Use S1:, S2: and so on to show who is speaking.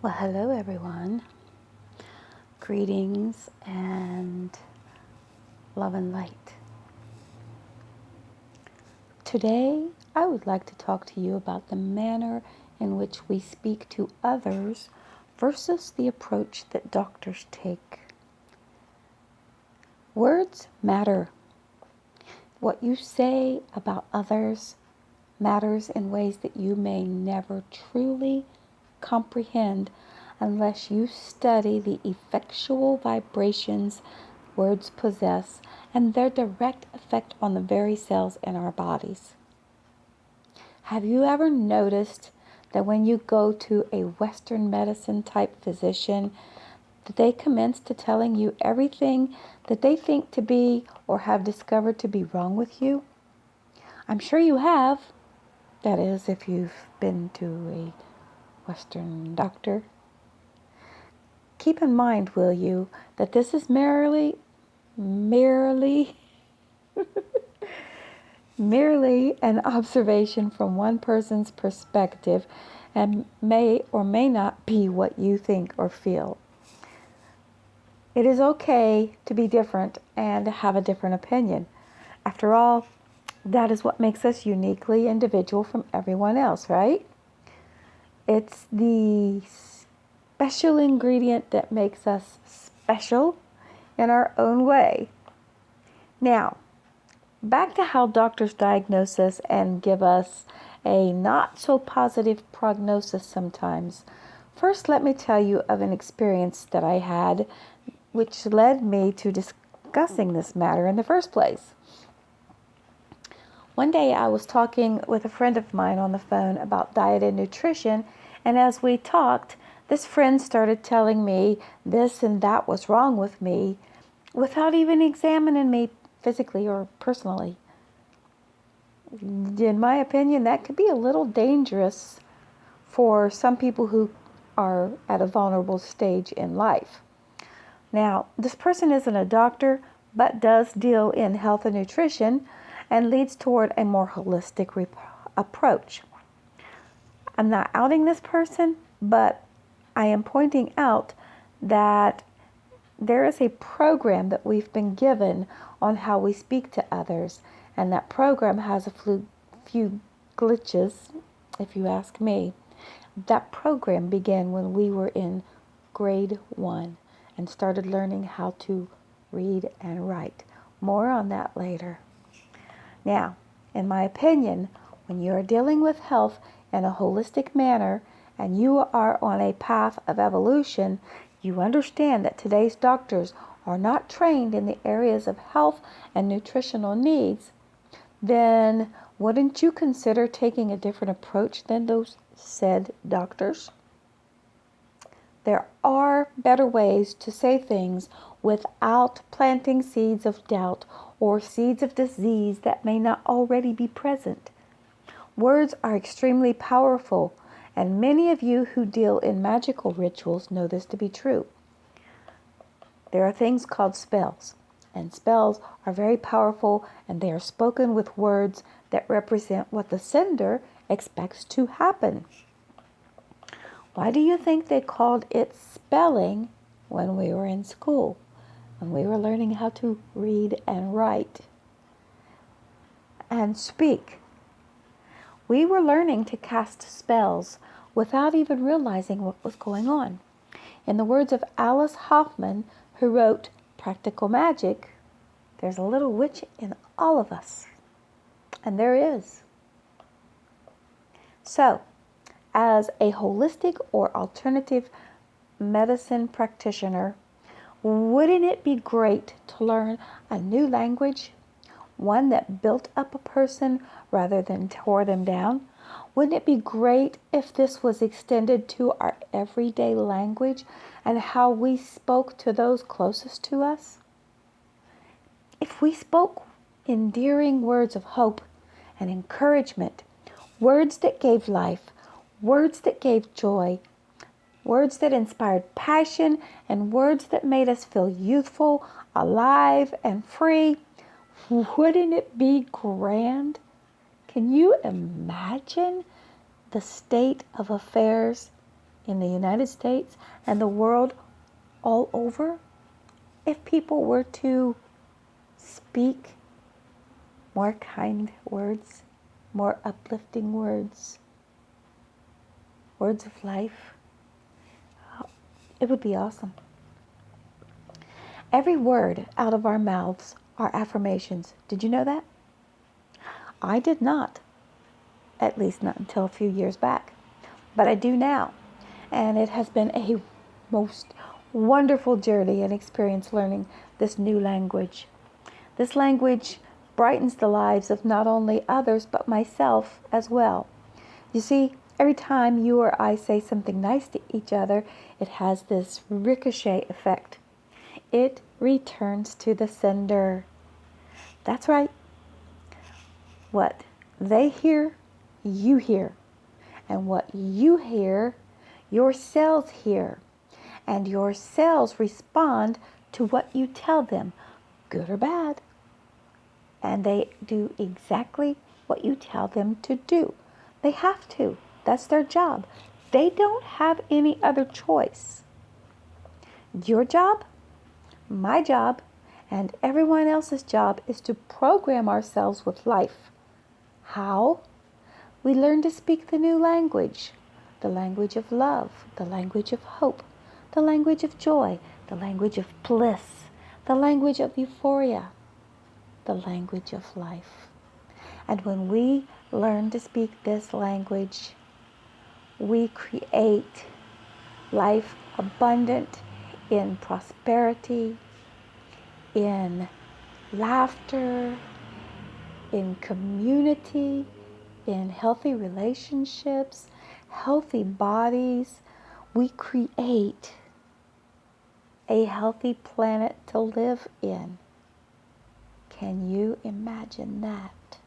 S1: Well, hello everyone. Greetings and love and light. Today, I would like to talk to you about the manner in which we speak to others versus the approach that doctors take. Words matter. What you say about others matters in ways that you may never truly comprehend unless you study the effectual vibrations words possess and their direct effect on the very cells in our bodies. Have you ever noticed that when you go to a Western medicine type physician, that they commence to telling you everything that they think to be or have discovered to be wrong with you? I'm sure you have. That is, if you've been to a Western doctor. Keep in mind, will you, that this is merely an observation from one person's perspective and may or may not be what you think or feel. It is okay to be different and have a different opinion. After all, that is what makes us uniquely individual from everyone else, right? It's the special ingredient that makes us special in our own way. Now, back to how doctors diagnose us and give us a not so positive prognosis sometimes. First, let me tell you of an experience that I had which led me to discussing this matter in the first place. One day I was talking with a friend of mine on the phone about diet and nutrition, and as we talked, this friend started telling me this and that was wrong with me without even examining me physically or personally. In my opinion, that could be a little dangerous for some people who are at a vulnerable stage in life. Now, this person isn't a doctor, but does deal in health and nutrition and leads toward a more holistic approach. I'm not outing this person, but I am pointing out that there is a program that we've been given on how we speak to others, and that program has a few glitches, if you ask me. That program began when we were in grade 1 and started learning how to read and write. More on that later. Now, in my opinion, when you are dealing with health in a holistic manner and you are on a path of evolution, you understand that today's doctors are not trained in the areas of health and nutritional needs, then wouldn't you consider taking a different approach than those said doctors? There are better ways to say things without planting seeds of doubt or seeds of disease that may not already be present. Words are extremely powerful, and many of you who deal in magical rituals know this to be true. There are things called spells, and spells are very powerful, and they are spoken with words that represent what the sender expects to happen. Why do you think they called it spelling when we were in school, when we were learning how to read and write and speak? We were learning to cast spells without even realizing what was going on. In the words of Alice Hoffman, who wrote Practical Magic, there's a little witch in all of us. And there is. So, as a holistic or alternative medicine practitioner, wouldn't it be great to learn a new language? One that built up a person rather than tore them down? Wouldn't it be great if this was extended to our everyday language and how we spoke to those closest to us? If we spoke endearing words of hope and encouragement, words that gave life, words that gave joy, words that inspired passion, and words that made us feel youthful, alive, and free, wouldn't it be grand? Can you imagine the state of affairs in the United States and the world all over, if people were to speak more kind words, more uplifting words, words of life, it would be awesome. Every word out of our mouths are affirmations. Did you know that? I did not, at least not until a few years back, but I do now. And it has been a most wonderful journey and experience learning this new language. This language brightens the lives of not only others, but myself as well. You see, every time you or I say something nice to each other, it has this ricochet effect. It returns to the sender. That's right. What they hear, you hear. And what you hear, your cells hear. And your cells respond to what you tell them, good or bad. And they do exactly what you tell them to do. They have to. That's their job. They don't have any other choice. Your job, my job, and everyone else's job is to program ourselves with life. How? We learn to speak the new language, the language of love, the language of hope, the language of joy, the language of bliss, the language of euphoria, the language of life. And when we learn to speak this language, we create life abundant in prosperity, in laughter, in community, in healthy relationships, healthy bodies. We create a healthy planet to live in. Can you imagine that?